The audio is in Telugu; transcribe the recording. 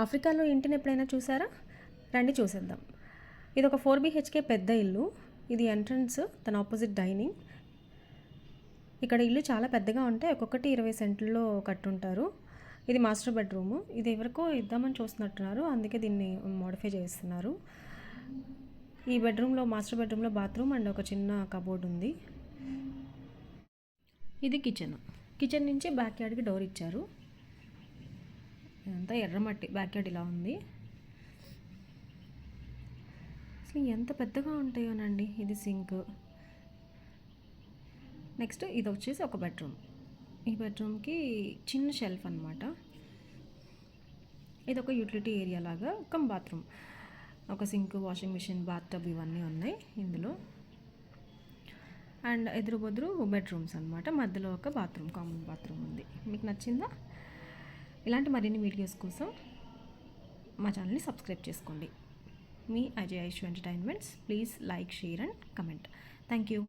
ఆఫ్రికాలో ఇంటిని ఎప్పుడైనా చూసారా? రండి చూసేద్దాం. ఇది ఒక 4 BHK పెద్ద ఇల్లు. ఇది ఎంట్రన్స్, తన ఆపోజిట్ డైనింగ్. ఇక్కడ ఇల్లు చాలా పెద్దగా ఉంటే ఒక్కొక్కటి 20 సెంట్లలో కట్టుంటారు. ఇది మాస్టర్ బెడ్రూము. ఇది ఎవరికో ఇద్దామని చూస్తున్నట్టున్నారు, అందుకే దీన్ని మోడిఫై చేస్తున్నారు. ఈ బెడ్రూమ్లో, మాస్టర్ బెడ్రూమ్లో బాత్రూమ్ అండ్ ఒక చిన్న కబోర్డ్ ఉంది. ఇది కిచెన్. కిచెన్ నుంచి బ్యాక్ యార్డ్కి డోర్ ఇచ్చారు. ఇదంతా ఎర్రమట్టి, బ్యాక్ యార్డ్ ఇలా ఉంది. అసలు ఎంత పెద్దగా ఉంటాయోనండి. ఇది సింక్. నెక్స్ట్ ఇది వచ్చేసి ఒక బెడ్రూమ్. ఈ బెడ్రూమ్కి చిన్న షెల్ఫ్ అనమాట. ఇది ఒక యూటిలిటీ ఏరియా లాగా, కమ్ బాత్రూమ్. ఒక sink, washing machine, bath tub ఇవన్నీ ఉన్నాయి ఇందులో. అండ్ ఎదురు బొదురు బెడ్రూమ్స్ అనమాట. మధ్యలో ఒక బాత్రూమ్, కామన్ బాత్రూమ్ ఉంది. మీకు నచ్చిందా? ఇలాంటి మరిన్ని వీడియోస్ కోసం మా ఛానల్ని సబ్స్క్రైబ్ చేసుకోండి. మీ Ajay Aishu entertainments. Please like, share and comment. Thank you.